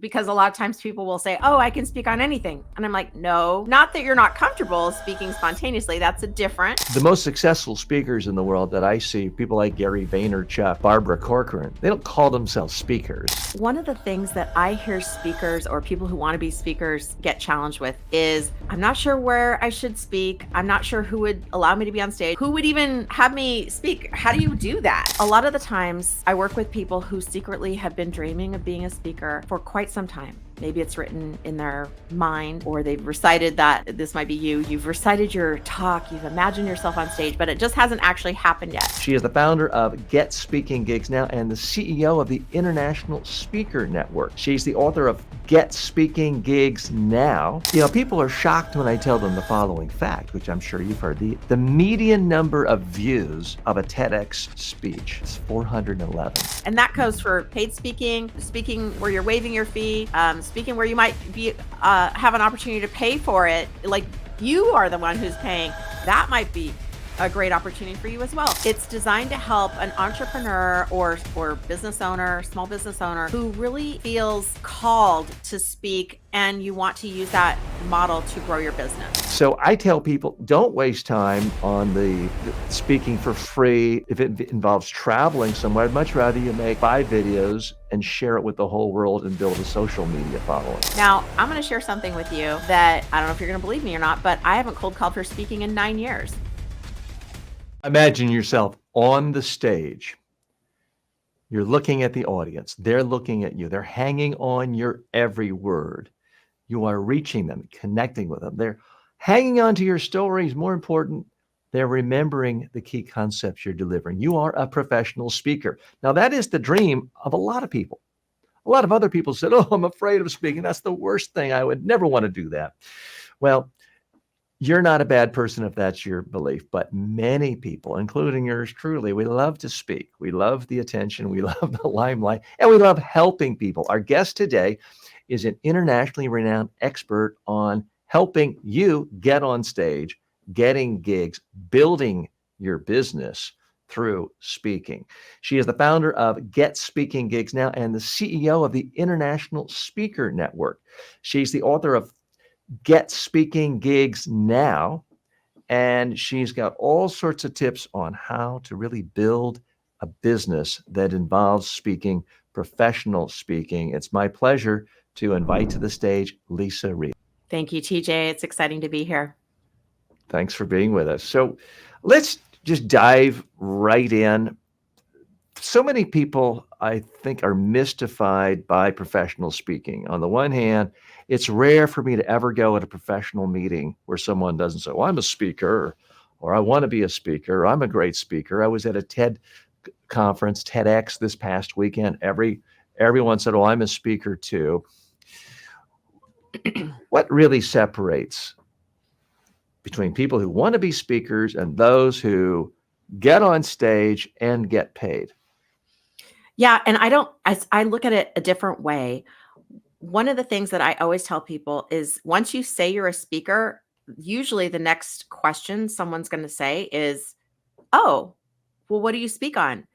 Because a lot of times people will say, oh, I can speak on anything. And I'm like, no, not that you're not comfortable speaking spontaneously. That's a different. The most successful speakers in the world that I see, people like Gary Vaynerchuk, Barbara Corcoran, they don't call themselves speakers. One of the things that I hear speakers or people who want to be speakers get challenged with is, I'm not sure where I should speak. I'm not sure who would allow me to be on stage. Who would even have me speak? How do you do that? A lot of the times I work with people who secretly have been dreaming of being a speaker for quite some time. Maybe it's written in their mind, or they've recited that. This might be you. You've recited your talk, you've imagined yourself on stage, but it just hasn't actually happened yet. She is the founder of Get Speaking Gigs Now and the CEO of the International Speaker Network. She's the author of Get Speaking Gigs Now. You know, people are shocked when I tell them the following fact, which I'm sure you've heard. The median number of views of a TEDx speech is 411. And that goes for paid speaking, speaking where you're waiving your fee, speaking where you might be have an opportunity to pay for it, like you are the one who's paying. That might be a great opportunity for you as well. It's designed to help an entrepreneur or business owner, small business owner who really feels called to speak, and you want to use that model to grow your business. So I tell people, don't waste time on the speaking for free. If it involves traveling somewhere, I'd much rather you make 5 videos and share it with the whole world and build a social media following. Now, I'm going to share something with you that I don't know if you're going to believe me or not, but I haven't cold called for speaking in 9 years. Imagine yourself on the stage. You're looking at the audience. They're looking at you. They're hanging on your every word. You are reaching them, connecting with them. They're hanging on to your stories. More important, they're remembering the key concepts you're delivering. You are a professional speaker. Now, that is the dream of a lot of people. A lot of other people said, oh, I'm afraid of speaking. That's the worst thing. I would never want to do that. Well, you're not a bad person if that's your belief, but many people, including yours truly, we love to speak. We love the attention. We love the limelight, and we love helping people. Our guest today is an internationally renowned expert on helping you get on stage, getting gigs, building your business through speaking. She is the founder of Get Speaking Gigs Now and the CEO of the International Speaker Network. She's the author of Get Speaking Gigs Now, and she's got all sorts of tips on how to really build a business that involves speaking, professional speaking. It's my pleasure to invite to the stage Leisa Reid. Thank you, TJ. It's exciting to be here. Thanks for being with us. So let's just dive right in. So many people, I think, are mystified by professional speaking. On the one hand, it's rare for me to ever go at a professional meeting where someone doesn't say, well, I'm a speaker, or I want to be a speaker, or I'm a great speaker. I was at a TED conference, TEDx, this past weekend. Everyone said, oh, I'm a speaker too. What really separates between people who want to be speakers and those who get on stage and get paid? Yeah. And I look at it a different way. One of the things that I always tell people is once you say you're a speaker, usually the next question someone's going to say is, oh, well, what do you speak on?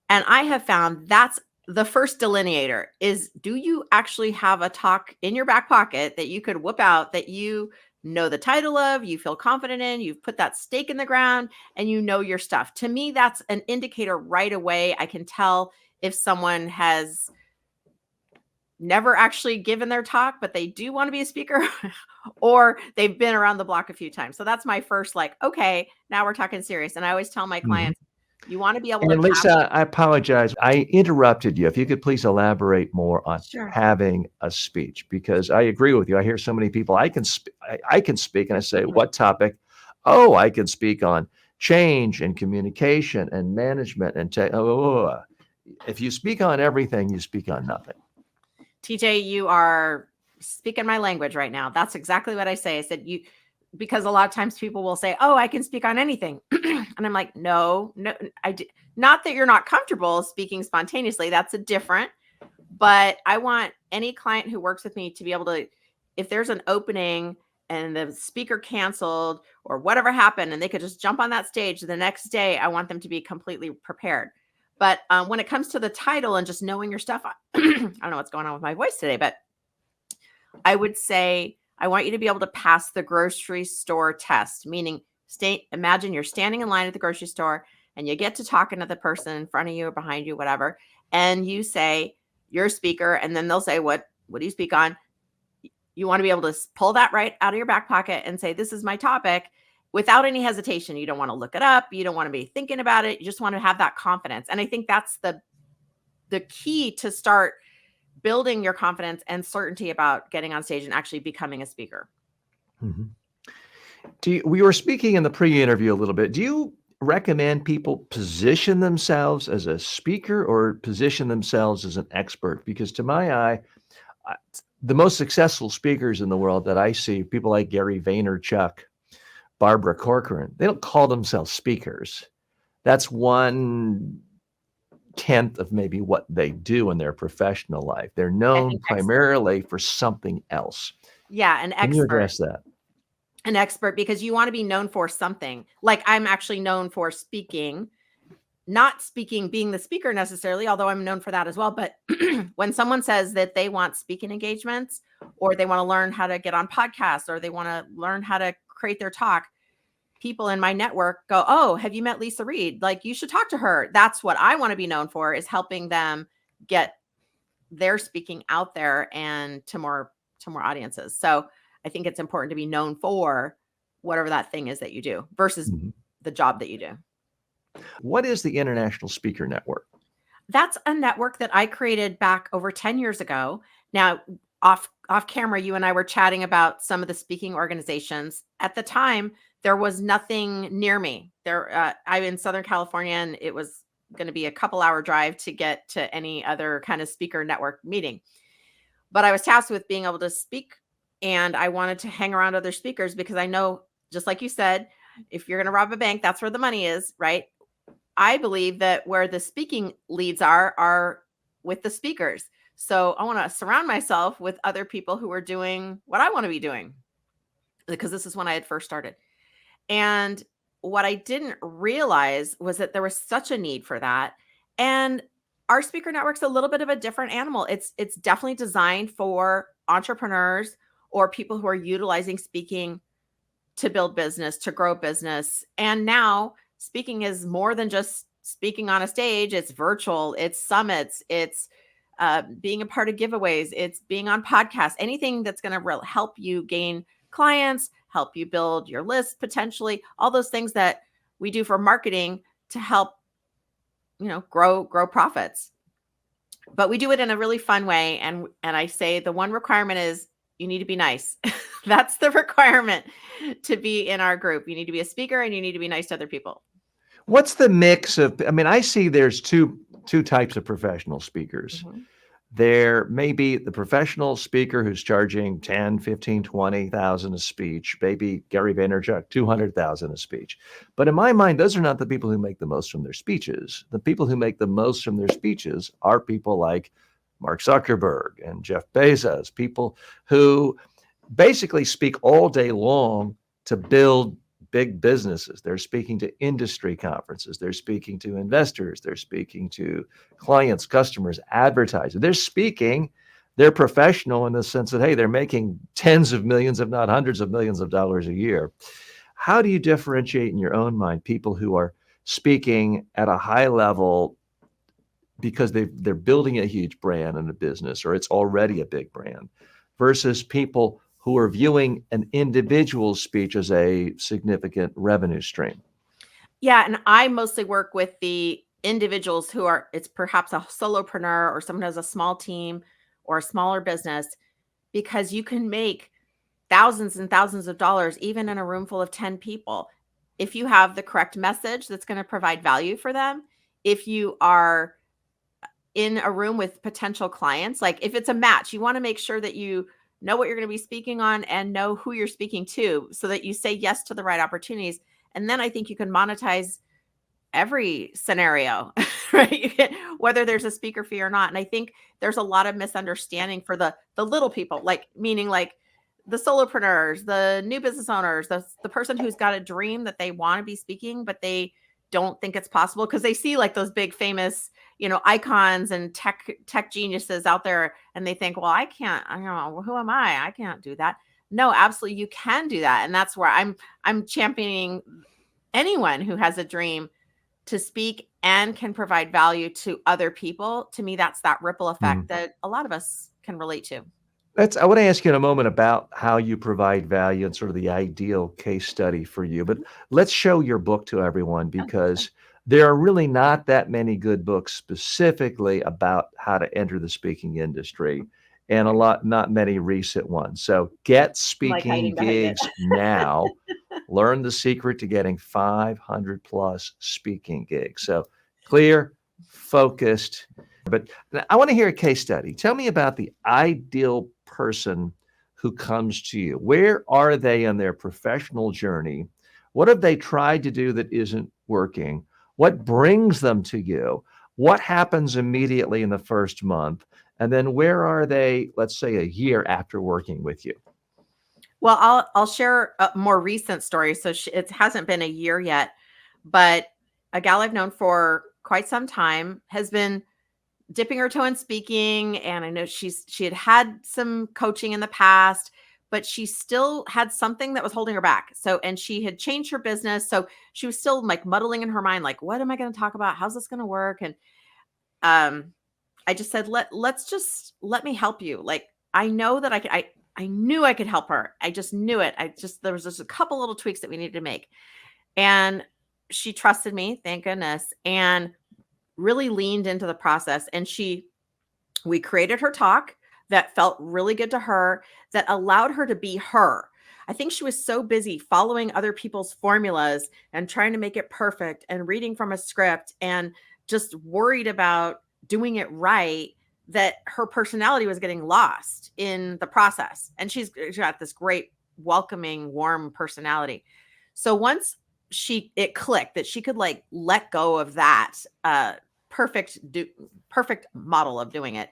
And I have found that's the first delineator is, do you actually have a talk in your back pocket that you could whip out that you know the title of, you feel confident in, you've put that stake in the ground and you know your stuff. To me, that's an indicator right away. I can tell if someone has never actually given their talk, but they do want to be a speaker or they've been around the block a few times. So that's my first, like, okay, now we're talking serious. And I always tell my clients, you want to be able And to Leisa, I apologize. I interrupted you. If you could please elaborate more on Sure. having a speech, because I agree with you. I hear so many people, I can speak, and I say, what topic? Oh, I can speak on change and communication and management and if you speak on everything, you speak on nothing. TJ, you are speaking my language right now. That's exactly what I say. I said, because a lot of times people will say, oh, I can speak on anything. And I'm like, no, not that you're not comfortable speaking spontaneously. That's a different, but I want any client who works with me to be able to, if there's an opening and the speaker canceled or whatever happened and they could just jump on that stage the next day, I want them to be completely prepared. But when it comes to the title and just knowing your stuff, I don't know what's going on with my voice today, but I would say I want you to be able to pass the grocery store test, meaning imagine you're standing in line at the grocery store and you get to talking to the person in front of you or behind you, whatever, and you say you're a speaker, and then they'll say, what do you speak on? You want to be able to pull that right out of your back pocket and say, this is my topic, without any hesitation. You don't want to look it up. You don't want to be thinking about it. You just want to have that confidence. And I think that's the key to start building your confidence and certainty about getting on stage and actually becoming a speaker. Mm-hmm. We were speaking in the pre-interview a little bit. Do you recommend people position themselves as a speaker or position themselves as an expert? Because to my eye, the most successful speakers in the world that I see, people like Gary Vaynerchuk, Barbara Corcoran, they don't call themselves speakers. That's 1/10 of maybe what they do in their professional life. They're known primarily for something else. Yeah, an expert. Can you address that? An expert, because you want to be known for something. Like I'm actually known for speaking, not speaking, being the speaker necessarily, although I'm known for that as well. But when someone says that they want speaking engagements, or they want to learn how to get on podcasts, or they want to learn how to create their talk, people in my network go, oh, have you met Leisa Reid? Like, you should talk to her. That's what I want to be known for, is helping them get their speaking out there and to more audiences. So I think it's important to be known for whatever that thing is that you do versus the job that you do. What is the International Speaker Network? That's a network that I created back over 10 years ago. Now, off camera, you and I were chatting about some of the speaking organizations. At the time, there was nothing near me. I'm in Southern California, and it was going to be a couple-hour drive to get to any other kind of speaker network meeting. But I was tasked with being able to speak, and I wanted to hang around other speakers because I know, just like you said, if you're going to rob a bank, that's where the money is, right? I believe that where the speaking leads are with the speakers. So I want to surround myself with other people who are doing what I want to be doing, because this is when I had first started. And what I didn't realize was that there was such a need for that. And our speaker network's a little bit of a different animal. It's definitely designed for entrepreneurs or people who are utilizing speaking to build business, to grow business. And now speaking is more than just speaking on a stage. It's virtual, it's summits, it's being a part of giveaways, it's being on podcasts, anything that's going to help you gain clients, help you build your list, potentially all those things that we do for marketing to help, grow profits. But we do it in a really fun way. And I say the one requirement is you need to be nice. That's the requirement to be in our group. You need to be a speaker and you need to be nice to other people. What's the mix of, I see there's two types of professional speakers. Mm-hmm. There may be the professional speaker who's charging 10, 15, 20,000 a speech, maybe Gary Vaynerchuk, 200,000 a speech. But in my mind, those are not the people who make the most from their speeches. The people who make the most from their speeches are people like Mark Zuckerberg and Jeff Bezos, people who basically speak all day long to build big businesses. They're speaking to industry conferences. They're speaking to investors. They're speaking to clients, customers, advertisers. They're speaking. They're professional in the sense that, hey, they're making tens of millions, if not hundreds of millions of dollars a year. How do you differentiate in your own mind people who are speaking at a high level because they're building a huge brand and a business, or it's already a big brand, versus people who are viewing an individual speech as a significant revenue stream? Yeah. And I mostly work with the individuals who it's perhaps a solopreneur or someone who has a small team or a smaller business, because you can make thousands and thousands of dollars, even in a room full of 10 people, if you have the correct message that's going to provide value for them. If you are in a room with potential clients, like if it's a match, you want to make sure that you know what you're going to be speaking on and know who you're speaking to so that you say yes to the right opportunities. And then I think you can monetize every scenario, right? Whether there's a speaker fee or not. And I think there's a lot of misunderstanding for the little people, meaning the solopreneurs, the new business owners, the person who's got a dream that they want to be speaking, but they don't think it's possible because they see like those big famous, icons and tech geniuses out there, and they think, well, I can't, I don't know, who am I can't do that. No, absolutely, you can do that. And that's where I'm championing anyone who has a dream to speak and can provide value to other people. To me, that's that ripple effect that a lot of us can relate to. I want to ask you in a moment about how you provide value and sort of the ideal case study for you. But Mhm. let's show your book to everyone Oh, sure. because there are really not that many good books specifically about how to enter the speaking industry and Okay. not many recent ones. So get I'm like speaking hiding behind it. gigs now. Learn the secret to getting 500 plus speaking gigs. So clear, focused, but I want to hear a case study. Tell me about the ideal person who comes to you. Where are they in their professional journey? What have they tried to do that isn't working? What brings them to you? What happens immediately in the first month? And then where are they, let's say, a year after working with you? Well, I'll share a more recent story. So it hasn't been a year yet, but a gal I've known for quite some time has been dipping her toe in speaking, and I know she had some coaching in the past, but she still had something that was holding her back. So, and she had changed her business, so she was still like muddling in her mind, like, what am I going to talk about? How's this going to work? And um, I just said, let's just let me help you. Like, I know that I knew I could help her. I just knew it. There was just a couple little tweaks that we needed to make, and she trusted me, thank goodness, and really leaned into the process. And we created her talk that felt really good to her, that allowed her to be her. I think she was so busy following other people's formulas and trying to make it perfect and reading from a script and just worried about doing it right, that her personality was getting lost in the process. And she's got this great, welcoming, warm personality. So once it clicked that she could like let go of that perfect perfect model of doing it,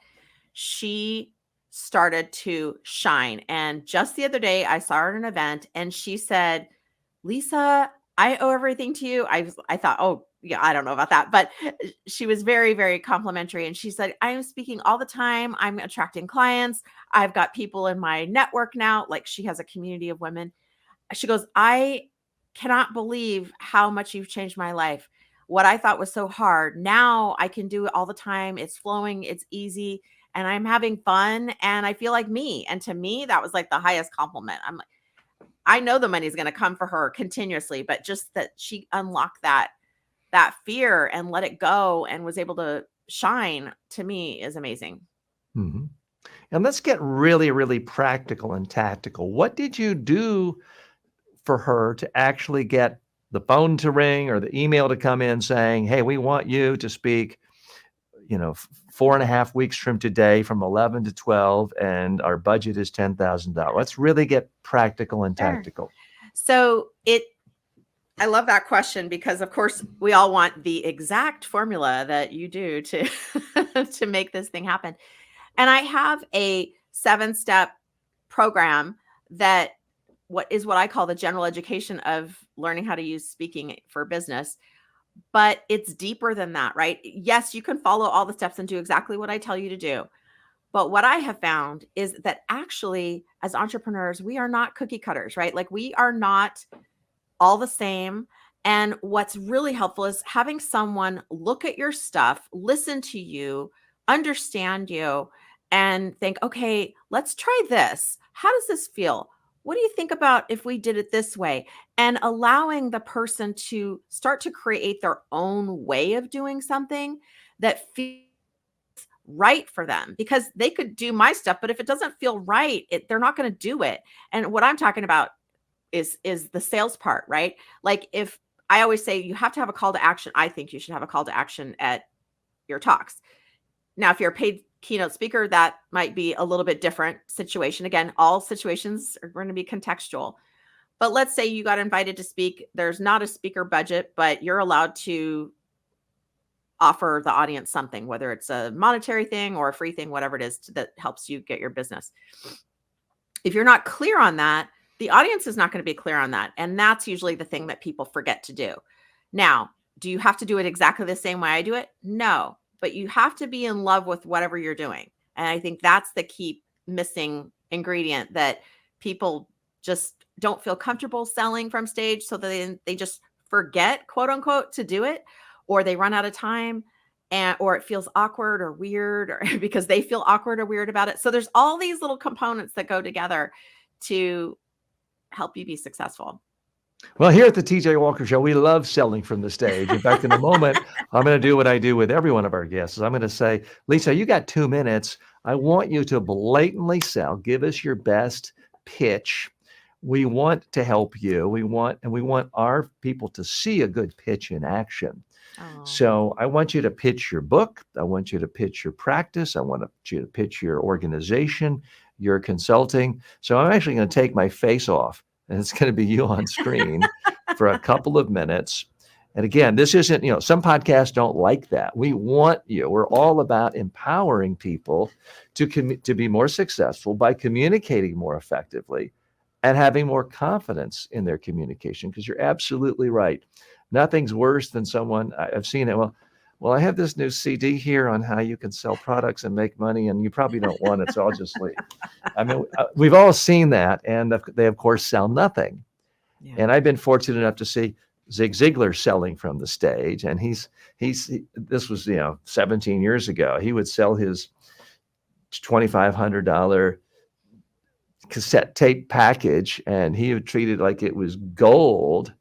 she started to shine. And just the other day, I saw her at an event and she said, Leisa, I owe everything to you. I thought, oh, yeah, I don't know about that. But she was very, very complimentary. And she said, I am speaking all the time. I'm attracting clients. I've got people in my network now. Like, she has a community of women. She goes, I cannot believe how much you've changed my life. What I thought was so hard, now I can do it all the time. It's flowing, it's easy, and I'm having fun, and I feel like me. And to me, that was like the highest compliment. I'm like, I know the money's going to come for her continuously, but just that she unlocked that fear and let it go and was able to shine, to me, is amazing. Mhm. And let's get really, really practical and tactical. What did you do for her to actually get the phone to ring or the email to come in saying, hey, we want you to speak, 4.5 weeks from today from 11 to 12, and our budget is $10,000. Let's really get practical and Sure. tactical. So I love that question because, of course, we all want the exact formula that you do to to make this thing happen. And I have a 7-step program that what I call the general education of learning how to use speaking for business, but it's deeper than that, right? Yes, you can follow all the steps and do exactly what I tell you to do. But what I have found is that actually, as entrepreneurs, we are not cookie cutters, right? Like, we are not all the same. And what's really helpful is having someone look at your stuff, listen to you, understand you, and think, okay, let's try this. How does this feel? What do you think about if we did it this way? And allowing the person to start to create their own way of doing something that feels right for them, because they could do my stuff, but if it doesn't feel right, they're not going to do it. And what I'm talking about is the sales part, right? Like, if I always say you have to have a call to action, I think you should have a call to action at your talks. Now, if you're a paid keynote speaker, that might be a little bit different situation. Again, all situations are going to be contextual. But let's say you got invited to speak. There's not a speaker budget, but you're allowed to offer the audience something, whether it's a monetary thing or a free thing, whatever it is that helps you get your business. If you're not clear on that, the audience is not going to be clear on that. And that's usually the thing that people forget to do. Now, Do you have to do it exactly the same way I do it? No, but you have to be in love with whatever you're doing. And I think that's the key missing ingredient that people just don't feel comfortable selling from stage. So they just forget, quote unquote, to do it, or they run out of time, and or it feels awkward or weird, or because they feel awkward or weird about it. So there's all these little components that go together to help you be successful. Well, here at the TJ Walker Show, we love selling from the stage. In fact, in a moment, I'm going to do what I do with every one of our guests. I'm going to say, Lisa, you got 2 minutes. I want you to blatantly sell. Give us your best pitch. We want to help you. We want our people to see a good pitch in action. Oh, So I want you to pitch your book. I want you to pitch your practice. I want you to pitch your organization, your consulting. So I'm actually going to take my face off, and it's going to be you on screen for a couple of minutes. And again, this isn't, some podcasts don't like that. We want you. We're all about empowering people to be more successful by communicating more effectively and having more confidence in their communication, because you're absolutely right. Nothing's worse than someone, I've seen it. Well, I have this new CD here on how you can sell products and make money, and you probably don't want it, so I'll just leave. I mean, we've all seen that, and they, of course, sell nothing. yeah. And I've been fortunate enough to see Zig Ziglar selling from the stage, and this was 17 years ago. He would sell his $2,500 cassette tape package, and he would treat it like it was gold,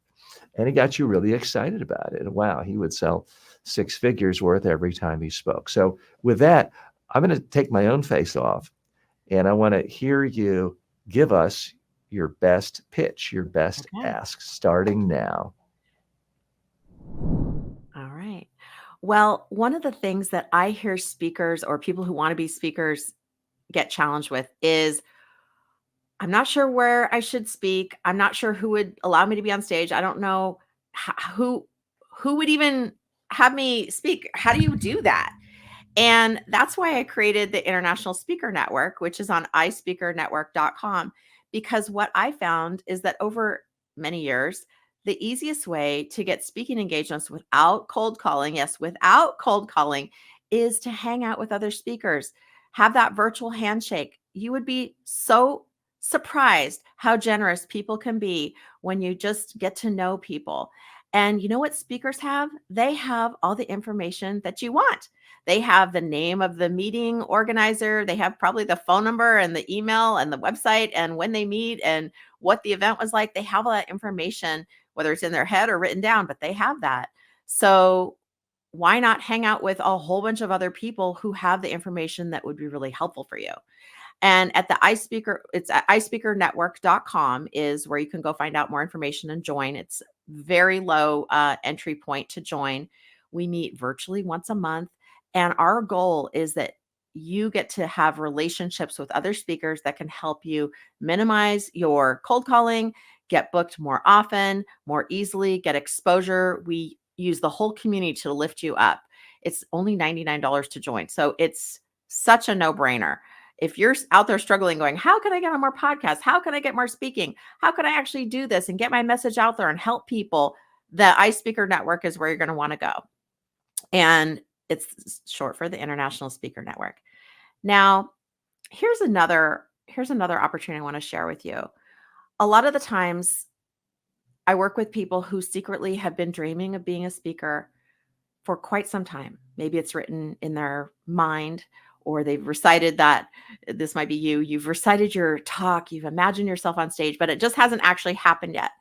and he got you really excited about it. And wow, he would sell 6 figures worth every time he spoke. So with that, I'm going to take my own face off, and I want to hear you give us your best pitch, your best Okay. ask, starting now. All right. Well, one of the things that I hear speakers or people who want to be speakers get challenged with is, I'm not sure where I should speak. I'm not sure who would allow me to be on stage. I don't know who would even have me speak. How do you do that? And that's why I created the International Speaker Network, which is on ispeakernetwork.com, because what I found is that over many years, the easiest way to get speaking engagements without cold calling, yes, without cold calling, is to hang out with other speakers, have that virtual handshake. You would be so surprised how generous people can be when you just get to know people. And you know what speakers have? They have all the information that you want. They have the name of the meeting organizer. They have probably the phone number and the email and the website and when they meet and what the event was like. They have all that information, whether it's in their head or written down, but they have that. So why not hang out with a whole bunch of other people who have the information that would be really helpful for you? And at the iSpeaker, it's at ispeakernetwork.com is where you can go find out more information and join. It's very low entry point to join. We meet virtually once a month. And our goal is that you get to have relationships with other speakers that can help you minimize your cold calling, get booked more often, more easily, get exposure. We use the whole community to lift you up. It's only $99 to join. So it's such a no brainer. If you're out there struggling going, how can I get on more podcasts? How can I get more speaking? How can I actually do this and get my message out there and help people? The iSpeaker Network is where you're going to want to go. And it's short for the International Speaker Network. Now, here's another opportunity I want to share with you. A lot of the times I work with people who secretly have been dreaming of being a speaker for quite some time. Maybe it's written in their mind, or they've recited that. This might be you. You've recited your talk, you've imagined yourself on stage, but it just hasn't actually happened yet.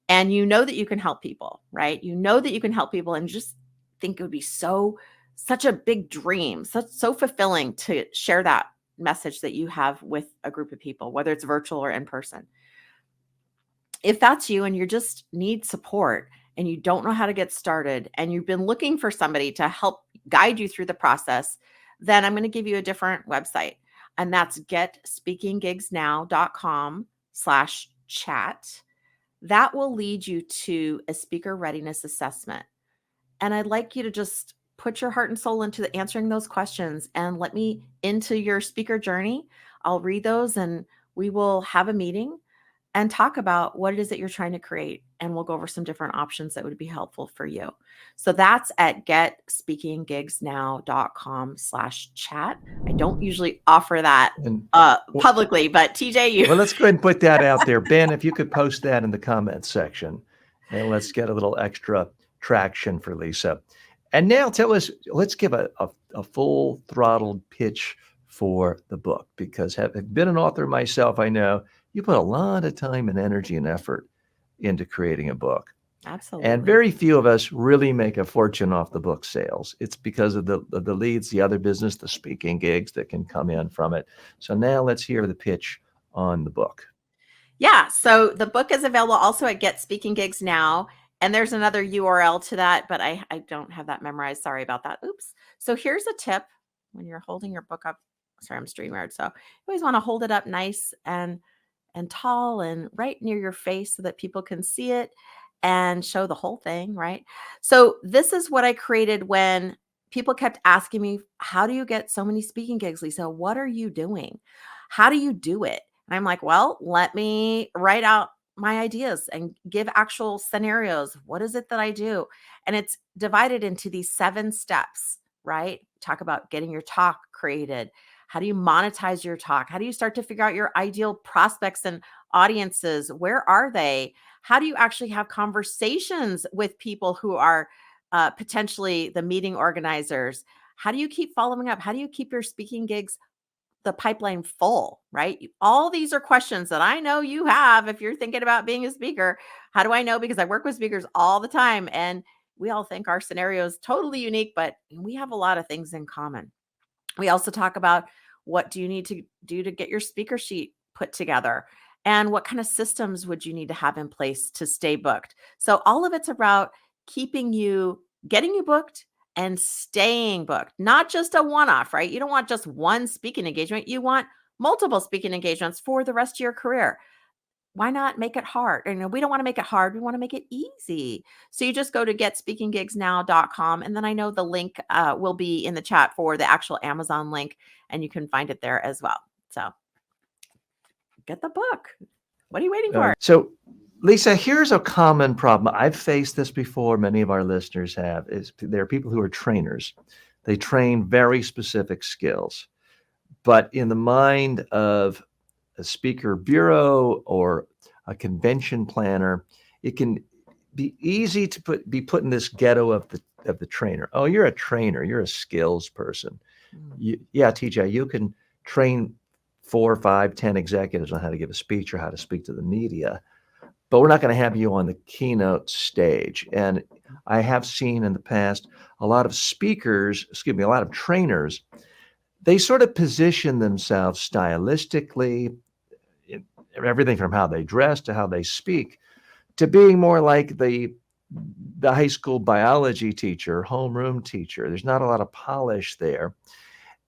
And you know that you can help people, right? You know that you can help people, and just think it would be such a big dream, so fulfilling to share that message that you have with a group of people, whether it's virtual or in person. If that's you and you just need support and you don't know how to get started and you've been looking for somebody to help guide you through the process, then I'm going to give you a different website. And that's getspeakinggigsnow.com/chat. That will lead you to a speaker readiness assessment. And I'd like you to just put your heart and soul into answering those questions and let me into your speaker journey. I'll read those and we will have a meeting. and talk about what it is that you're trying to create. And we'll go over some different options that would be helpful for you. So that's at getspeakinggigsnow.com/chat. I don't usually offer that And well, publicly, but TJ, you. well, let's go ahead and put that out there. Ben, if you could post that in the comments section, and let's get a little extra traction for Leisa. And now tell us, let's give a full throttled pitch for the book, because having been an author myself, I know you put a lot of time and energy and effort into creating a book. Absolutely. And very few of us really make a fortune off the book sales. It's because of the leads, the other business, the speaking gigs that can come in from it. So now let's hear the pitch on the book. Yeah. So the book is available also at Get Speaking Gigs Now. And there's another URL to that, but I don't have that memorized. Sorry about that. Oops. So here's a tip when you're holding your book up. Sorry, I'm StreamYard. So you always want to hold it up nice and tall and right near your face so that people can see it and show the whole thing, right? So this is what I created when people kept asking me, how do you get so many speaking gigs, Leisa? What are you doing? How do you do it? And I'm like, well, let me write out my ideas and give actual scenarios. What is it that I do? And it's divided into these 7 steps, right? Talk about getting your talk created. How do you monetize your talk? How do you start to figure out your ideal prospects and audiences? Where are they? How do you actually have conversations with people who are potentially the meeting organizers? How do you keep following up? How do you keep your speaking gigs, the pipeline full, right? All these are questions that I know you have if you're thinking about being a speaker. How do I know? Because I work with speakers all the time and we all think our scenario is totally unique, but we have a lot of things in common. We also talk about what do you need to do to get your speaker sheet put together and what kind of systems would you need to have in place to stay booked. So all of it's about keeping you, getting you booked and staying booked, not just a one-off, right? You don't want just one speaking engagement. You want multiple speaking engagements for the rest of your career. Why not make it hard? We don't want to make it hard. We want to make it easy. So you just go to getspeakinggigsnow.com. And then I know the link will be in the chat for the actual Amazon link, and you can find it there as well. So get the book. What are you waiting for? So, Leisa, here's a common problem. I've faced this before. Many of our listeners have. Is there are people who are trainers. They train very specific skills, but in the mind of a speaker bureau or a convention planner, it can be easy to be put in this ghetto of the trainer. Oh, you're a trainer. You're a skills person. Yeah, TJ, you can train 4, 5, 10 executives on how to give a speech or how to speak to the media, but we're not going to have you on the keynote stage. And I have seen in the past a lot of speakers, a lot of trainers, they sort of position themselves stylistically, everything from how they dress to how they speak, to being more like the high school biology teacher, homeroom teacher. There's not a lot of polish there.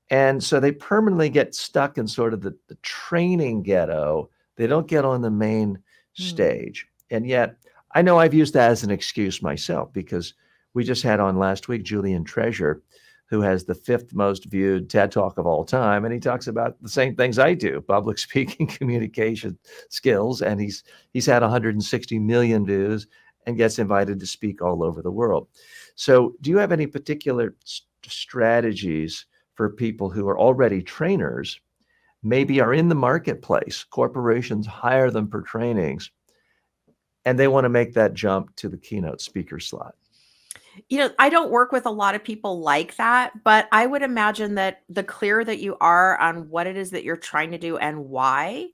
And so they permanently get stuck in sort of the training ghetto. They don't get on the main stage. And yet, I know I've used that as an excuse myself, because we just had on last week Julian Treasure, who has the 5th most viewed TED Talk of all time. And he talks about the same things I do, public speaking, communication skills. And he's had 160 million views and gets invited to speak all over the world. So do you have any particular strategies for people who are already trainers, maybe are in the marketplace, corporations hire them for trainings, and they want to make that jump to the keynote speaker slot? I don't work with a lot of people like that, but I would imagine that the clearer that you are on what it is that you're trying to do and why,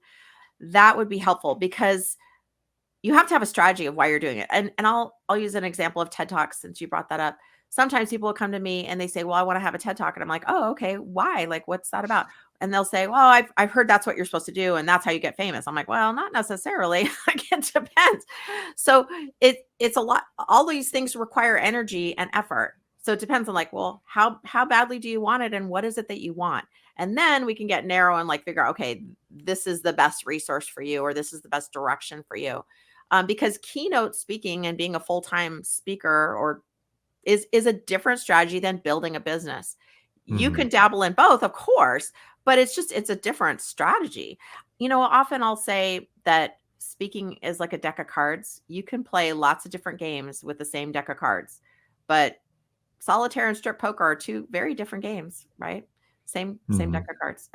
that would be helpful, because you have to have a strategy of why you're doing it. And I'll use an example of TED Talks since you brought that up. Sometimes people will come to me and they say, "Well, I want to have a TED Talk." And I'm like, "Oh, okay. Why? Like, what's that about?" And they'll say, "Well, I've heard that's what you're supposed to do and that's how you get famous." I'm like, "Well, not necessarily." Like, it depends. So it's a lot. All these things require energy and effort. So it depends on, like, well, how badly do you want it and what is it that you want? And then we can get narrow and like figure out, okay, this is the best resource for you, or this is the best direction for you. Because keynote speaking and being a full-time speaker or is a different strategy than building a business. You can dabble in both, of course, but it's a different strategy. Often I'll say that speaking is like a deck of cards. You can play lots of different games with the same deck of cards, but solitaire and strip poker are two very different games, right? Same deck Mhm. of cards.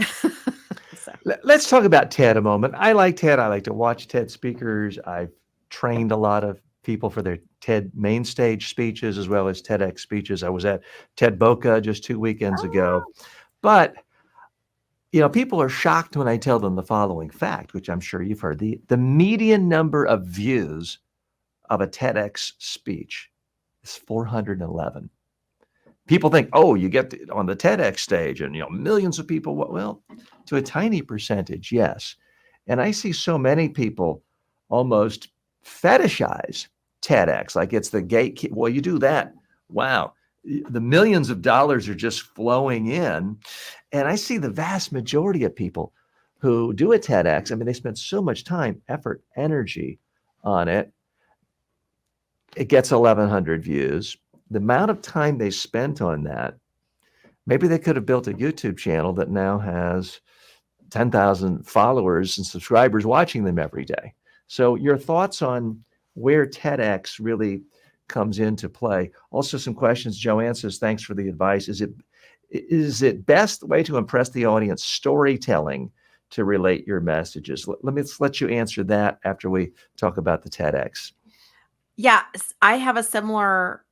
So, Let's talk about TED a moment. I like TED. I like to watch TED speakers. I've trained a lot of people for their TED main stage speeches as well as TEDx speeches. I was at TED Boca just 2 weekends ago. oh, But, people are shocked when I tell them the following fact, which I'm sure you've heard. The median number of views of a TEDx speech is 411. People think, oh, you get on the TEDx stage and millions of people. Well, to a tiny percentage, yes. And I see so many people almost fetishize TEDx, like it's the gate. Well, you do that, wow, the millions of dollars are just flowing in. And I see the vast majority of people who do a TEDx. I mean, they spend so much time, effort, energy on it. It gets 1,100 views. The amount of time they spent on that, maybe they could have built a YouTube channel that now has 10,000 followers and subscribers watching them every day. So, your thoughts on where TEDx really comes into play? Also, some questions. Joanne says, "Thanks for the advice. Is it best way to impress the audience storytelling to relate your messages?" Let you answer that after we talk about the TEDx. yeah, I have a similar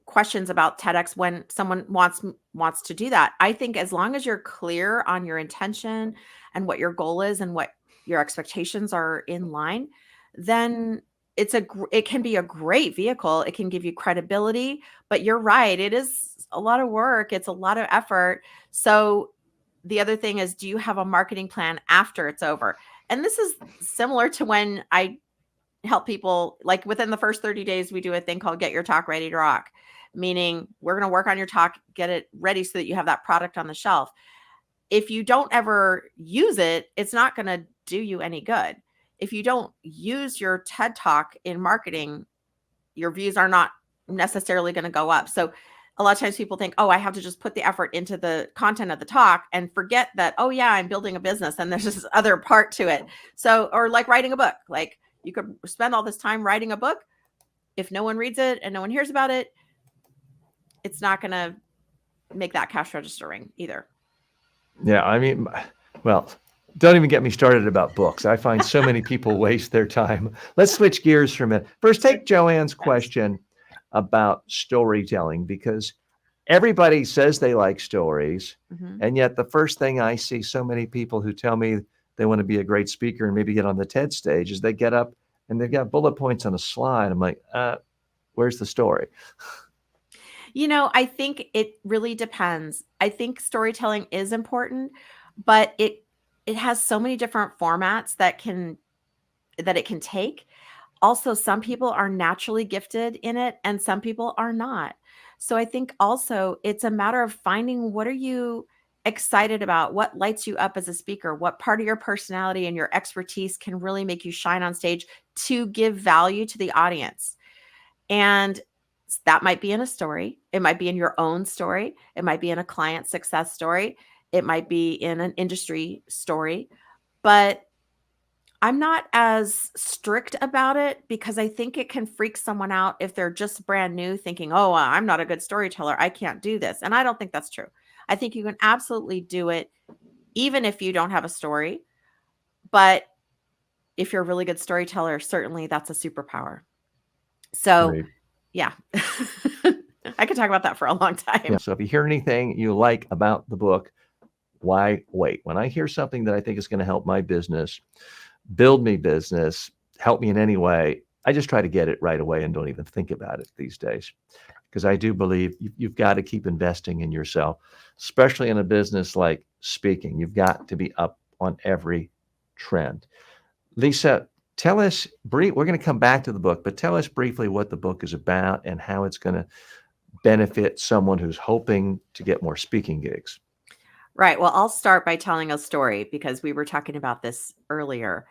questions about TEDx when someone wants to do that. I think as long as you're clear on your intention and what your goal is and what your expectations are in line, then it can be a great vehicle. It can give you credibility, but you're right, it is a lot of work. It's a lot of effort. So the other thing is, do you have a marketing plan after it's over? And this is similar to when I help people, like within the first 30 days, we do a thing called Get Your Talk Ready to Rock, meaning we're going to work on your talk, get it ready so that you have that product on the shelf. If you don't ever use it, it's not going to do you any good. If you don't use your TED Talk in marketing, your views are not necessarily going to go up. So a lot of times people think, oh, I have to just put the effort into the content of the talk and forget that, oh, yeah, I'm building a business and there's this other part to it. So, or like writing a book, like you could spend all this time writing a book. If no one reads it and no one hears about it, it's not going to make that cash register ring either. Yeah, I mean, well, don't even get me started about books. I find so many people waste their time. Let's switch gears for a minute. First, take Joanne's Yes. question about storytelling, because everybody says they like stories. Mm-hmm. And yet, the first thing I see so many people who tell me they want to be a great speaker and maybe get on the TED stage is they get up and they've got bullet points on a slide. I'm like, where's the story? I think it really depends. I think storytelling is important, but it has so many different formats that it can take. Also, some people are naturally gifted in it and some people are not. So I think also it's a matter of finding, what are you excited about? What lights you up as a speaker? What part of your personality and your expertise can really make you shine on stage to give value to the audience? And that might be in a story. It might be in your own story. It might be in a client success story. It might be in an industry story. But I'm not as strict about it because I think it can freak someone out if they're just brand new thinking, oh, I'm not a good storyteller. I can't do this. And I don't think that's true. I think you can absolutely do it even if you don't have a story. But if you're a really good storyteller, certainly that's a superpower. So, Great. yeah, I could talk about that for a long time. Yeah. So if you hear anything you like about the book, why wait? When I hear something that I think is going to help my business, build me business, help me in any way, I just try to get it right away and don't even think about it these days. Because I do believe you've got to keep investing in yourself, especially in a business like speaking. You've got to be up on every trend. Leisa, tell us, we're going to come back to the book, but tell us briefly what the book is about and how it's going to benefit someone who's hoping to get more speaking gigs. Right. Well, I'll start by telling a story because we were talking about this earlier.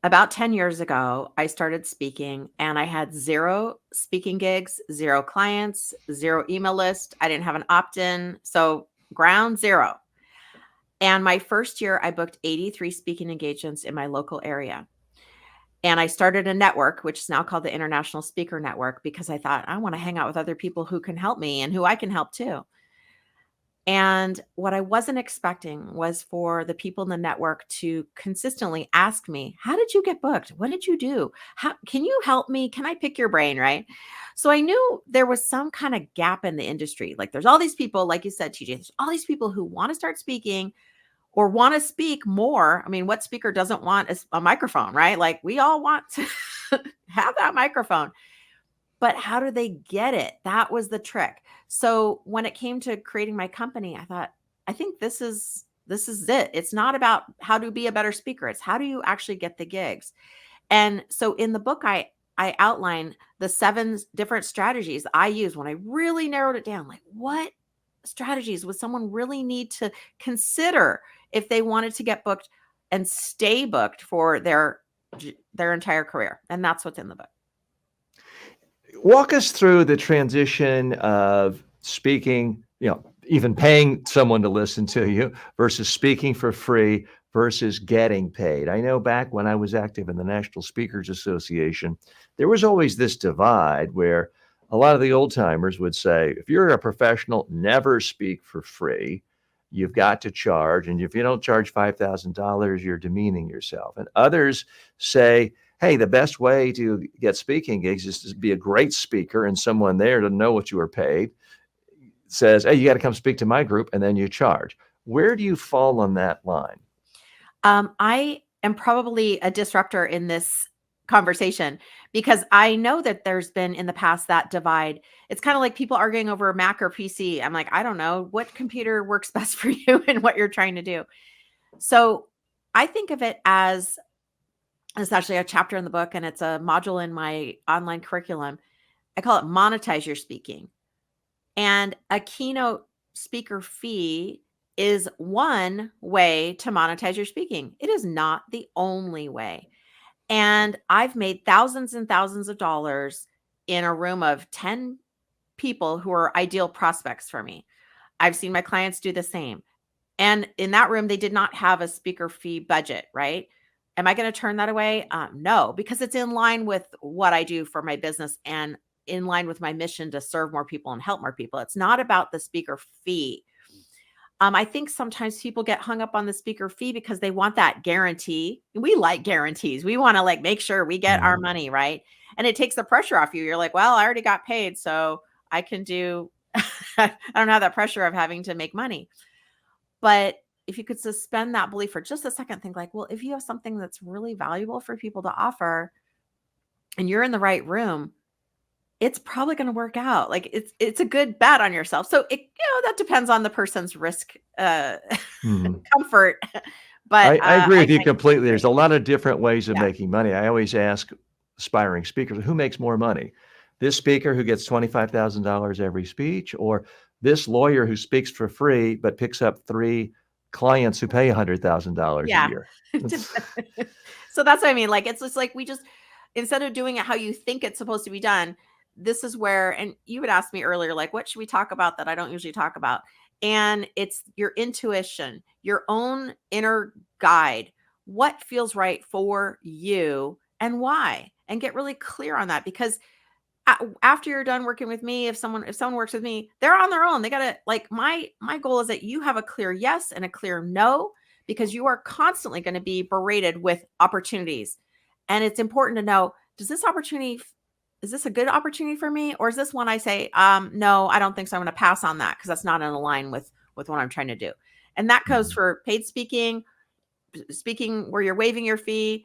About 10 years ago, I started speaking and I had zero speaking gigs, zero clients, zero email list. I didn't have an opt in. So, ground zero. And my first year, I booked 83 speaking engagements in my local area. And I started a network, which is now called the International Speaker Network, because I thought I want to hang out with other people who can help me and who I can help too. And what I wasn't expecting was for the people in the network to consistently ask me, "How did you get booked? What did you do? How can you help me? Can I pick your brain?" Right? So I knew there was some kind of gap in the industry. Like there's all these people, like you said, TJ, there's all these people who want to start speaking or want to speak more. I mean, what speaker doesn't want a microphone, right? Like we all want to have that microphone, but how do they get it? That was the trick. So when it came to creating my company, I thought, I think this is it. It's not about how to be a better speaker. It's how do you actually get the gigs. And so in the book, I outline the seven different strategies I use when I really narrowed it down. Like, what strategies would someone really need to consider if they wanted to get booked and stay booked for their entire career? And that's what's in the book. Walk us through the transition of speaking, even paying someone to listen to you versus speaking for free versus getting paid. I know back when I was active in the National Speakers Association, there was always this divide where a lot of the old timers would say, if you're a professional, never speak for free. You've got to charge. And if you don't charge $5,000, you're demeaning yourself. And others say, hey, the best way to get speaking gigs is to be a great speaker and someone there to know what you are paid says, hey, you got to come speak to my group, and then you charge. Where do you fall on that line? I am probably a disruptor in this conversation because I know that there's been in the past that divide. It's kind of like people arguing over Mac or PC. I'm like, I don't know what computer works best for you and what you're trying to do. So I think of it as it's actually a chapter in the book and it's a module in my online curriculum. I call it monetize your speaking. And a keynote speaker fee is one way to monetize your speaking. It is not the only way. And I've made thousands and thousands of dollars in a room of 10 people who are ideal prospects for me. I've seen my clients do the same. And in that room, they did not have a speaker fee budget, right? Am I going to turn that away? No, because it's in line with what I do for my business and in line with my mission to serve more people and help more people. It's not about the speaker fee. I think sometimes people get hung up on the speaker fee because they want that guarantee. We like guarantees. We want to like make sure we get our money, right? And it takes the pressure off you. You're like, well, I already got paid, so I can do, I don't have that pressure of having to make money. But if you could suspend that belief for just a second, think like, well, if you have something that's really valuable for people to offer and you're in the right room, it's probably going to work out. Like it's a good bet on yourself. So that depends on the person's risk Mhm. comfort. But I agree with you I completely. There's a lot of different ways of yeah. making money. I always ask aspiring speakers, who makes more money? This speaker who gets $25,000 every speech, or this lawyer who speaks for free but picks up three clients who pay $100,000 a Yeah. year? It's, So that's what I mean. Like, it's just like we just, instead of doing it how you think it's supposed to be done, this is where, and you would ask me earlier, like, what should we talk about that I don't usually talk about? And it's your intuition, your own inner guide. What feels right for you and why? And get really clear on that because after you're done working with me, if someone works with me, they're on their own. They gotta like my goal is that you have a clear yes and a clear no because you are constantly going to be berated with opportunities, and it's important to know: does this opportunity is this a good opportunity for me, or is this one I say, no, I don't think so. I'm going to pass on that because that's not in line with what I'm trying to do, and that goes for paid speaking where you're waiving your fee,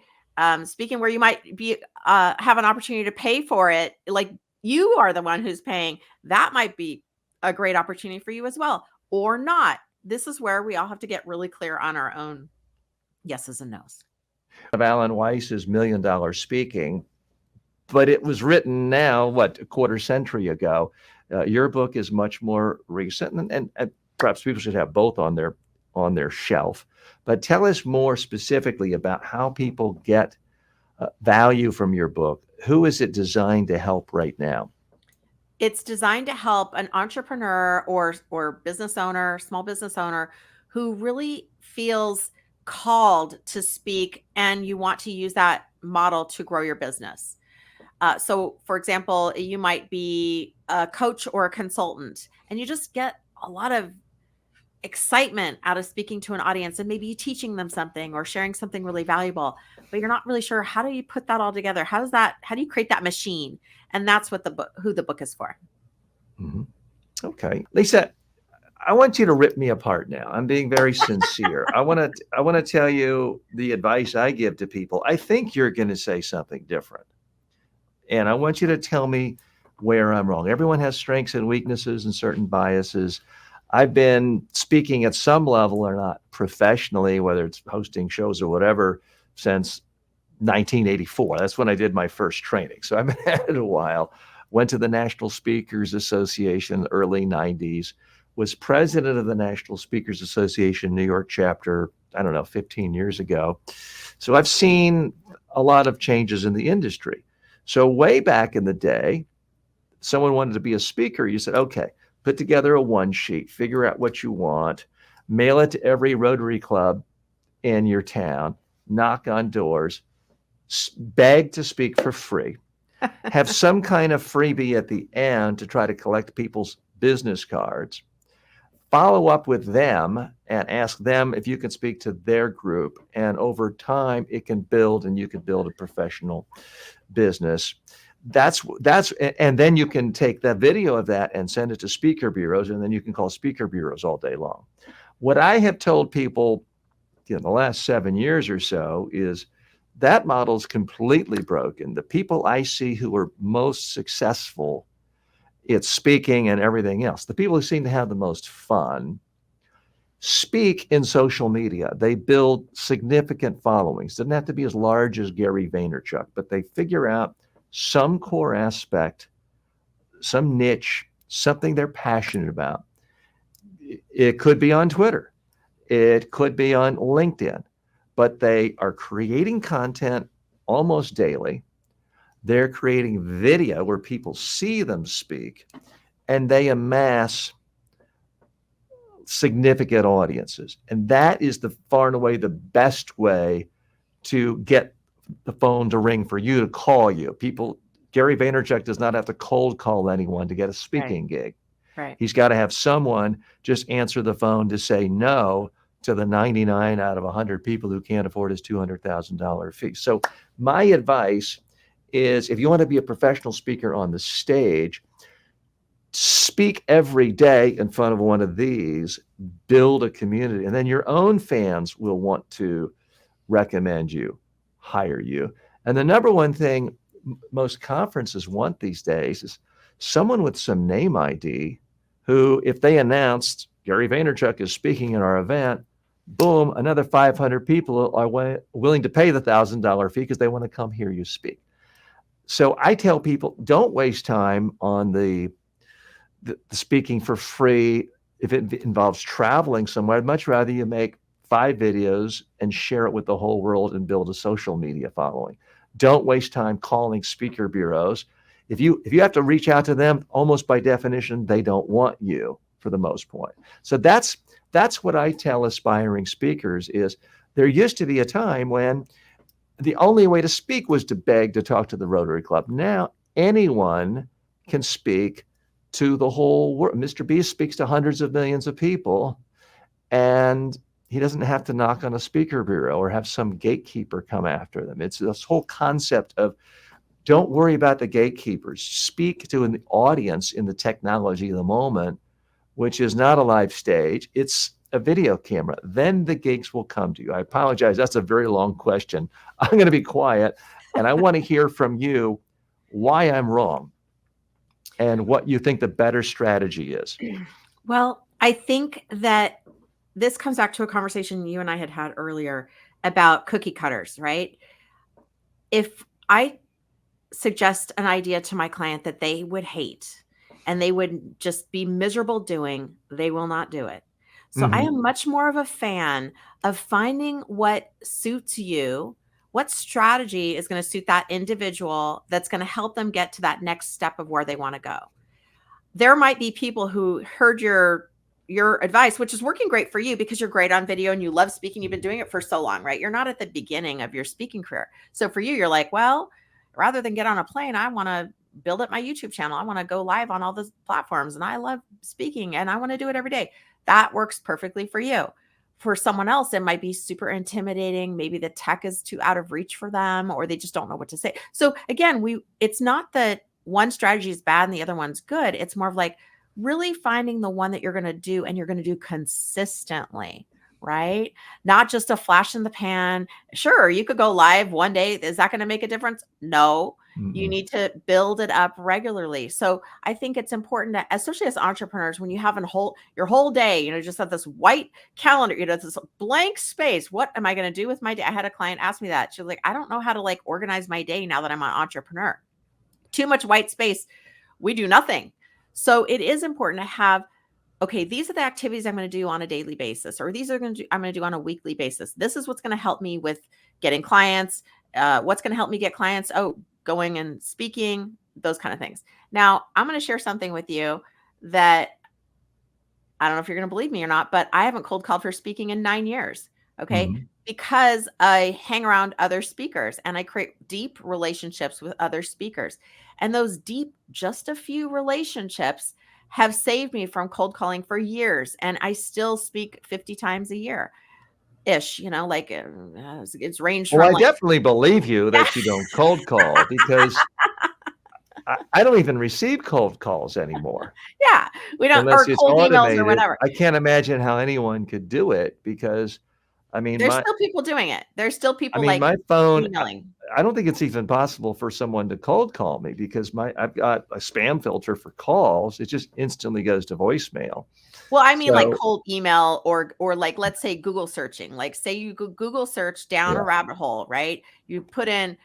speaking where you might be have an opportunity to pay for it, like you are the one who's paying. That might be a great opportunity for you as well, or not. This is where we all have to get really clear on our own yeses and nos. of Alan Weiss's Million Dollar Speaking, but it was written now, what, a quarter century ago. Your book is much more recent, and perhaps people should have both on their shelf. But tell us more specifically about how people get value from your book. Who is it designed to help right now? It's designed to help an entrepreneur or business owner, small business owner who really feels called to speak and you want to use that model to grow your business. So, for example, you might be a coach or a consultant, and you just get a lot of excitement out of speaking to an audience and maybe teaching them something or sharing something really valuable, but you're not really sure how do you put that all together? How do you create that machine? And that's what who the book is for. Mhm. Okay. Lisa, I want you to rip me apart now. I'm being very sincere. I want to tell you the advice I give to people. I think you're going to say something different. And I want you to tell me where I'm wrong. Everyone has strengths and weaknesses and certain biases. I've been speaking at some level or not professionally, whether it's hosting shows or whatever, since 1984. That's when I did my first training. So I've been at it a while. Went to the National Speakers Association early 90s, was president of the National Speakers Association New York chapter, I don't know, 15 years ago. So I've seen a lot of changes in the industry. So way back in the day, someone wanted to be a speaker, you said, okay, put together a one sheet, figure out what you want, mail it to every Rotary Club in your town, knock on doors, beg to speak for free, have some kind of freebie at the end to try to collect people's business cards, follow up with them and ask them if you can speak to their group. And over time, it can build and you can build a professional business. And then you can take that video of that and send it to speaker bureaus, and then you can call speaker bureaus all day long. What I have told people in the last 7 years or so is that model's completely broken. The people I see who are most successful at speaking and everything else, the people who seem to have the most fun, speak in social media. They build significant followings. Doesn't have to be as large as Gary Vaynerchuk, but they figure out some core aspect, some niche, something they're passionate about. It could be on Twitter. It could be on LinkedIn, but they are creating content almost daily. They're creating video where people see them speak, and they amass significant audiences. And that is the far and away the best way to get the phone to ring for you to call you. Gary Vaynerchuk does not have to cold call anyone to get a Right. speaking gig. Right. He's got to have someone just answer the phone to say no to the 99 out of 100 people who can't afford his $200,000 fee. So my advice is if you want to be a professional speaker on the stage, speak every day in front of one of these, build a community, and then your own fans will want to recommend you, hire you. And the number one thing most conferences want these days is someone with some name ID who, if they announced Gary Vaynerchuk is speaking at our event, boom, another 500 people are willing to pay the $1,000 fee because they want to come hear you speak. So I tell people, don't waste time on the speaking for free. If it involves traveling somewhere, I'd much rather you make 5 videos and share it with the whole world and build a social media following. Don't waste time calling speaker bureaus. If you have to reach out to them, almost by definition, they don't want you for the most part. So that's what I tell aspiring speakers is there used to be a time when the only way to speak was to beg to talk to the Rotary Club. Now anyone can speak to the whole world. Mr. Beast speaks to hundreds of millions of people, and he doesn't have to knock on a speaker bureau or have some gatekeeper come after them. It's this whole concept of don't worry about the gatekeepers. Speak to an audience in the technology of the moment, which is not a live stage. It's a video camera. Then the gigs will come to you. I apologize. That's a very long question. I'm going to be quiet, and I want to hear from you why I'm wrong and what you think the better strategy is. Well, I think that this comes back to a conversation you and I had earlier about cookie cutters, right? If I suggest an idea to my client that they would hate and they would just be miserable doing, they will not do it. So I Mm-hmm. am much more of a fan of finding what suits you, what strategy is going to suit that individual that's going to help them get to that next step of where they want to go. There might be people who heard your your advice, which is working great for you because you're great on video and you love speaking. You've been doing it for so long, right? You're not at the beginning of your speaking career. So for you, you're like, well, rather than get on a plane, I want to build up my YouTube channel. I want to go live on all the platforms and I love speaking and I want to do it every day. That works perfectly for you. For someone else, it might be super intimidating. Maybe the tech is too out of reach for them or they just don't know what to say. So again, it's not that one strategy is bad and the other one's good. It's more of like really finding the one that you're going to do and you're going to do consistently, right? Not just a flash in the pan. Sure, you could go live one day. Is that going to make a difference? No. You Mm-mm. need to build it up regularly. So I think it's important that, especially as entrepreneurs, when you have your whole day, just have this white calendar, this blank space. What am I going to do with my day? I had a client ask me that. She was like, I don't know how to organize my day now that I'm an entrepreneur. Too much white space. We do nothing. So it is important to have, okay, these are the activities I'm going to do on a daily basis, or these are I'm going to do on a weekly basis. This is what's going to help me with getting clients. What's going to help me get clients? Oh, going and speaking, those kind of things. Now, I'm going to share something with you that I don't know if you're going to believe me or not, but I haven't cold called for speaking in 9 years. Okay. Mhm. Because I hang around other speakers and I create deep relationships with other speakers. And those deep, just a few relationships have saved me from cold calling for years. And I still speak 50 times a year ish, it's ranged Well, from I like, definitely believe you that you don't cold call because I don't even receive cold calls anymore yeah, we don't, unless or it's cold emails or automated. whatever. I can't imagine how anyone could do it because, I mean, There's my still people doing it. There's still I people mean, my phone, emailing. I don't think it's even possible for someone to cold call me because I've got a spam filter for calls. It just instantly goes to voicemail. Well, I mean like So, cold email or like, let's say Google searching. Like say you Google search down a yeah. rabbit hole, right? You put in,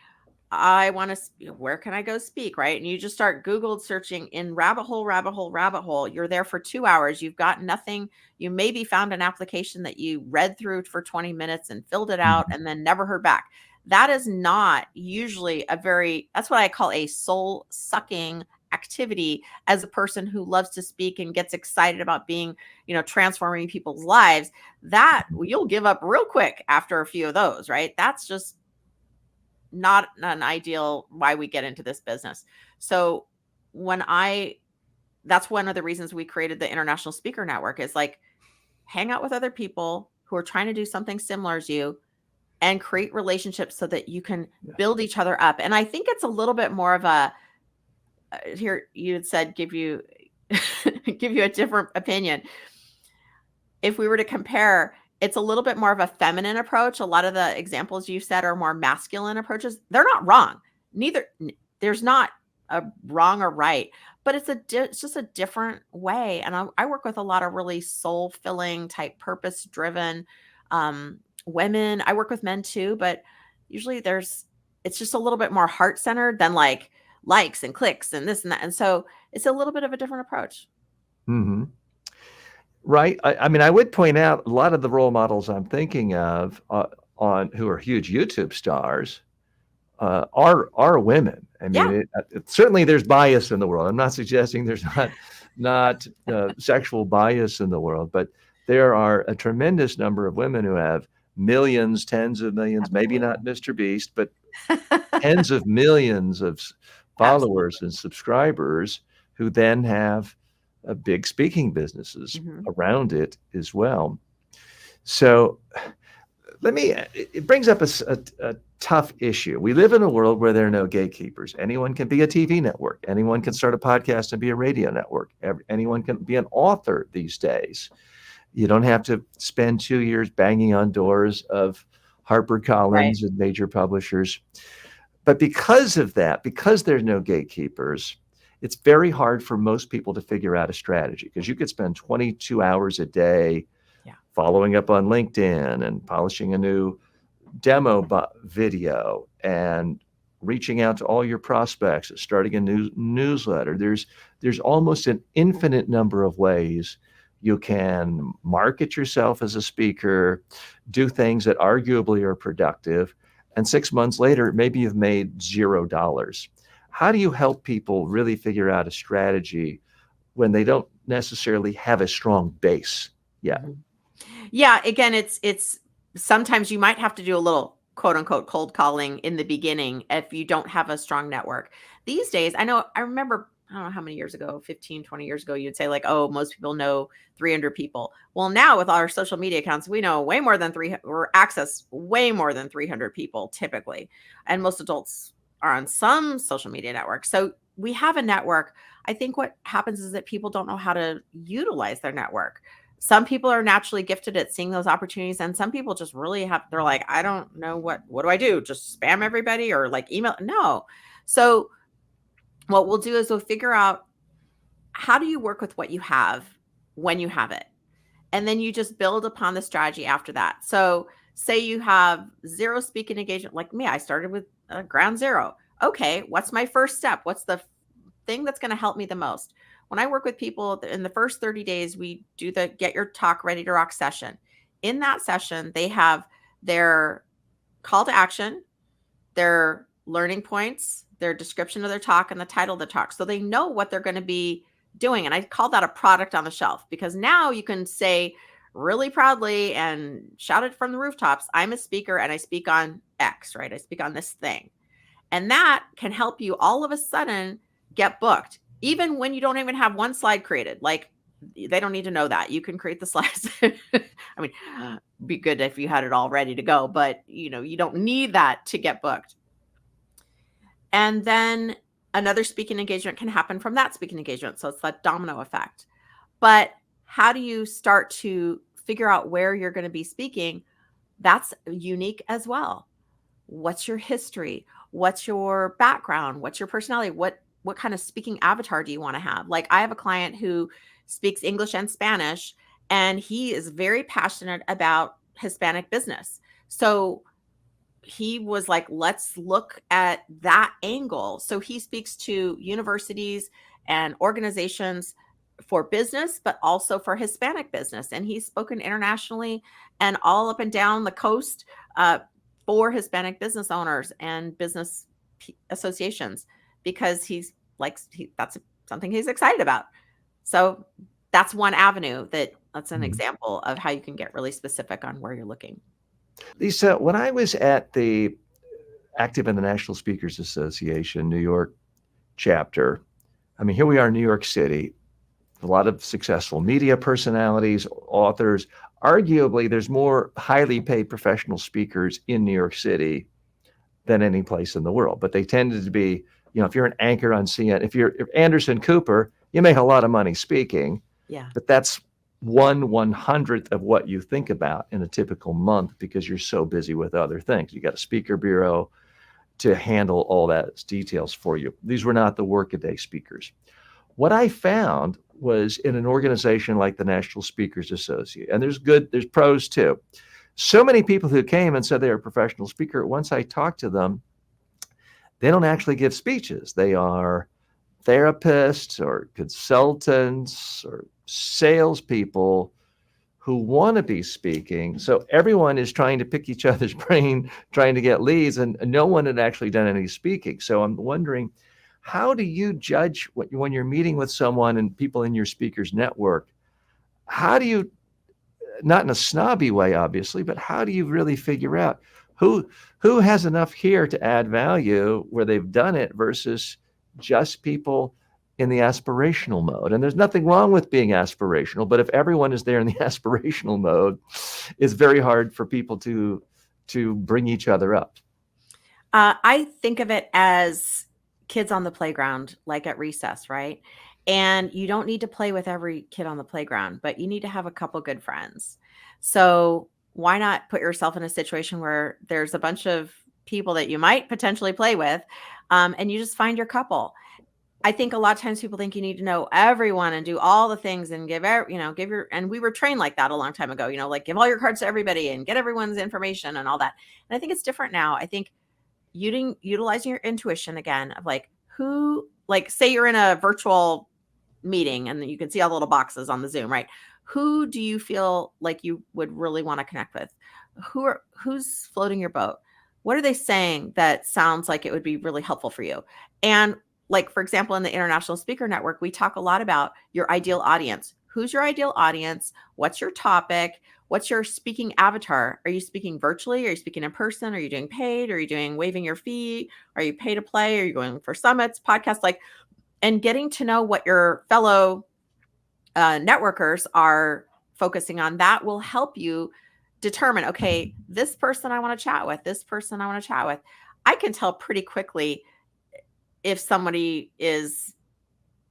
I want to, where can I go speak, right? And you just start Google searching in rabbit hole, rabbit hole, rabbit hole. You're there for 2 hours. You've got nothing. You maybe found an application that you read through for 20 minutes and filled it out Mhm. and then never heard back. That is not usually that's what I call a soul sucking activity as a person who loves to speak and gets excited about being, transforming people's lives. That you'll give up real quick after a few of those, right? That's just not an ideal why we get into this business. So when I that's one of the reasons we created the International Speaker Network is like hang out with other people who are trying to do something similar as you and create relationships so that you can Yeah. build each other up. And I think it's a little bit more of a here you had said give you give you a different opinion. If we were to compare, it's a little bit more of a feminine approach. A lot of the examples you said are more masculine approaches. They're not wrong. There's not a wrong or right, but it's just a different way. And I work with a lot of really soul filling type, purpose driven women. I work with men too, but usually it's just a little bit more heart centered than like likes and clicks and this and that. And so it's a little bit of a different approach. Mhm. Right. I mean, I would point out a lot of the role models I'm thinking of on who are huge YouTube stars are women. I mean, Yeah. certainly there's bias in the world. I'm not suggesting there's not sexual bias in the world, but there are a tremendous number of women who have millions, tens of millions, maybe Absolutely. not Mr. Beast, but tens of millions of followers Absolutely. and subscribers who then have big speaking businesses Mhm. around it as well. So it brings up a tough issue. We live in a world where there are no gatekeepers. Anyone can be a TV network. Anyone can start a podcast and be a radio network. Anyone can be an author these days. You don't have to spend 2 years banging on doors of Right. HarperCollins and major publishers. But because of that, because there's no gatekeepers, it's very hard for most people to figure out a strategy because you could spend 22 hours a day Yeah. following up on LinkedIn and polishing a new demo video and reaching out to all your prospects and starting a new newsletter. There's almost an infinite number of ways you can market yourself as a speaker, do things that arguably are productive, and 6 months later, maybe you've made $0. How do you help people really figure out a strategy when they don't necessarily have a strong base yet. Mhm. Yeah, again, it's sometimes you might have to do a little quote unquote cold calling in the beginning if you don't have a strong network. These days, I remember, I don't know how many years ago, 15, 20 years ago, you'd say like, oh, most people know 300 people. Well, now with our social media accounts, we know way more than 300 or access way more than 300 people typically. And most adults are on some social media network. So we have a network. I think what happens is that people don't know how to utilize their network. Some people are naturally gifted at seeing those opportunities, and some people just really have, they're like, I don't know, what do I do, just spam everybody or like email? No. So what we'll do is we'll figure out, how do you work with what you have when you have it, and then you just build upon the strategy after that. So say you have zero speaking engagement, like me, I started with ground zero. Okay, what's my first step? What's the thing that's going to help me the most? When I work with people in the first 30 days, we do the get your talk ready to rock session. In that session, they have their call to action, their learning points, their description of their talk, and the title of the talk. So they know what they're going to be doing. And I call that a product on the shelf, because now you can say really proudly and shout it from the rooftops, I'm a speaker and I speak on X, right? I speak on this thing. And that can help you all of a sudden get booked, even when you don't even have one slide created. Like, they don't need to know that. You can create the slides. I mean, be good if you had it all ready to go, but you don't need that to get booked. And then another speaking engagement can happen from that speaking engagement. So it's that domino effect. But how do you start to figure out where you're going to be speaking? That's unique as well. What's your history? What's your background? What's your personality? What kind of speaking avatar do you want to have? Like, I have a client who speaks English and Spanish, and he is very passionate about Hispanic business. So he was like, let's look at that angle. So he speaks to universities and organizations for business, but also for Hispanic business. And he's spoken internationally and all up and down the coast uh, for Hispanic business owners and business associations, because that's something he's excited about. So that's one avenue, that's an Mhm. example of how you can get really specific on where you're looking. Lisa, when I was at the active in the National Speakers Association New York chapter, I mean, here we are in New York City, a lot of successful media personalities, authors. Arguably, there's more highly paid professional speakers in New York City than any place in the world. But they tended to be, if you're an anchor on CNN, if Anderson Cooper, you make a lot of money speaking, Yeah. but that's 1/100th of what you think about in a typical month because you're so busy with other things. You got a speaker bureau to handle all that details for you. These were not the workaday speakers. What I found was in an organization like the National Speakers Association, and there's pros too. So many people who came and said they were a professional speaker, once I talked to them, they don't actually give speeches. They are therapists or consultants or salespeople who want to be speaking. So everyone is trying to pick each other's brain, trying to get leads, and no one had actually done any speaking. So I'm wondering, how do you judge when you're meeting with someone and people in your speakers network? How do you, not in a snobby way, obviously, but how do you really figure out who who has enough here to add value where they've done it versus just people in the aspirational mode? And there's nothing wrong with being aspirational, but if everyone is there in the aspirational mode, it's very hard for people to bring each other up. I think of it as kids on the playground, like at recess, right? And you don't need to play with every kid on the playground, but you need to have a couple good friends. So why not put yourself in a situation where there's a bunch of people that you might potentially play with, and you just find your couple. I think a lot of times people think you need to know everyone and do all the things and give your, and we were trained like that a long time ago, like give all your cards to everybody and get everyone's information and all that. And I think it's different now. I think utilizing your intuition again, of like, who, like, say you're in a virtual meeting and you can see all the little boxes on the Zoom, right? Who do you feel like you would really want to connect with? Who's floating your boat? What are they saying that sounds like it would be really helpful for you? And like, for example, in the International Speaker Network, we talk a lot about your ideal audience. Who's your ideal audience? What's your topic? What's your speaking avatar? Are you speaking virtually? Are you speaking in person? Are you doing paid? Are you doing waiving your fee? Are you pay to play? Are you going for summits, podcasts? Like, and getting to know what your fellow networkers are focusing on, that will help you determine, okay, this person I want to chat with, this person I want to chat with. I can tell pretty quickly if somebody is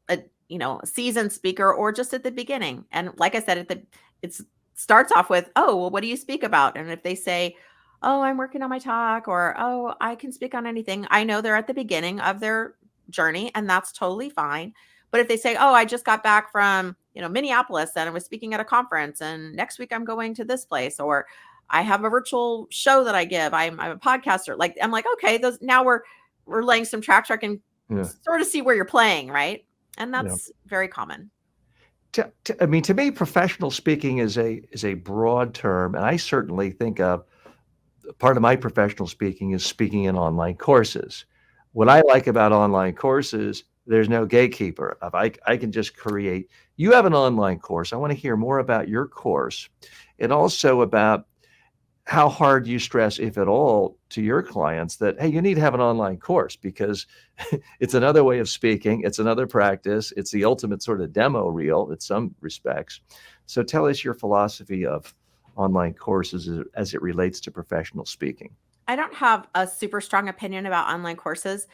a a seasoned speaker or just at the beginning. And like I said, it starts off with, oh, well, what do you speak about? And if they say, oh, I'm working on my talk, or oh, I can speak on anything, I know they're at the beginning of their journey, and that's totally fine. But if they say, oh, I just got back from Minneapolis and I was speaking at a conference, and next week I'm going to this place, or I have a virtual show that I give, I'm a podcaster, like, I'm like, okay, those, now we're laying some track and Yeah. sort of see where you're playing, right? And Yeah. that's very common. I mean, to me, professional speaking is a broad term, and I certainly think of part of my professional speaking is speaking in online courses. What I like about online courses, there's no gatekeeper. If I can just create. You have an online course. I want to hear more about your course, and also about how hard you stress, if at all, to your clients that, hey, you need to have an online course because it's another way of speaking. It's another practice. It's the ultimate sort of demo reel in some respects. So tell us your philosophy of online courses as it relates to professional speaking. I don't have a super strong opinion about online courses.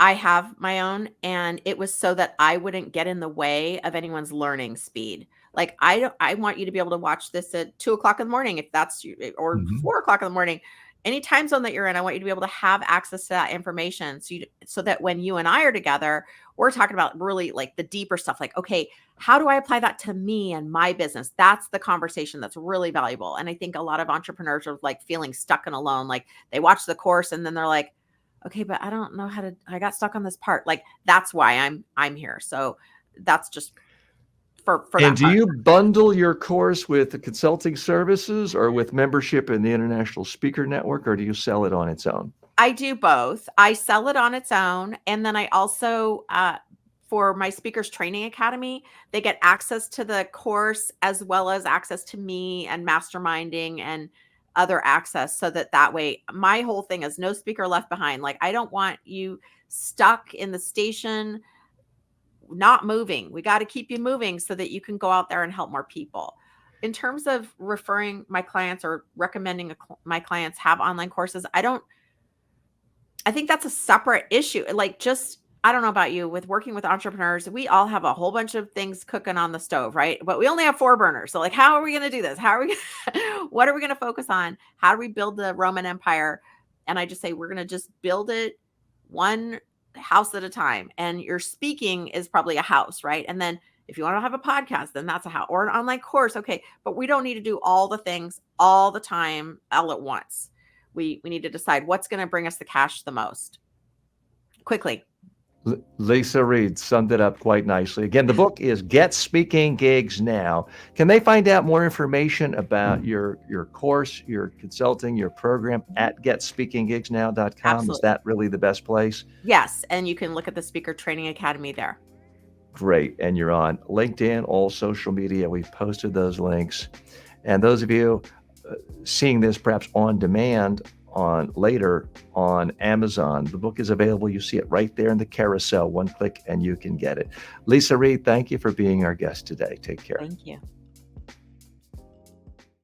I have my own, and it was so that I wouldn't get in the way of anyone's learning speed. Like, I want you to be able to watch this at 2 o'clock in the morning, if that's you, or Mhm. 4 o'clock in the morning. Any time zone that you're in, I want you to be able to have access to that information, so that when you and I are together, we're talking about really like the deeper stuff. Like, okay, how do I apply that to me and my business? That's the conversation that's really valuable. And I think a lot of entrepreneurs are like feeling stuck and alone. Like, they watch the course and then they're like, okay, but I don't know I got stuck on this part. Like, that's why I'm here. So that's just for And that do part. you bundle your course with the consulting services or with membership in the International Speaker Network, or do you sell it on its own? I do both. I sell it on its own, and then I also, for my speakers training academy, they get access to the course as well as access to me and masterminding and other access, so that way my whole thing is no speaker left behind. Like, I don't want you stuck in the station not moving. We got to keep you moving so that you can go out there and help more people. In terms of referring my clients or recommending my clients have online courses, I think that's a separate issue. Like, just, I don't know about you, with working with entrepreneurs, we all have a whole bunch of things cooking on the stove, right? But we only have 4 burners. So, like, how are we going to do this? How are we what are we going to focus on? How do we build the Roman Empire? And I just say we're going to just build it one house at a time. And your speaking is probably a house, right? And then if you want to have a podcast, then that's a house, or an online course. Okay, but we don't need to do all the things all the time all at once. We need to decide what's going to bring us the cash the most quickly. Leisa Reid summed it up quite nicely. Again, the book is Get Speaking Gigs Now. Can they find out more information about your course, your consulting, your program at getspeakinggigsnow.com? Is Absolutely. that really the best place? Yes. And you can look at the Speaker Training Academy there. Great. And you're on LinkedIn, all social media. We've posted those links. And those of you seeing this perhaps on demand later on Amazon, the book is available. You see it right there in the carousel. One click and you can get it. Leisa Reid, thank you for being our guest today. Take care. Thank you.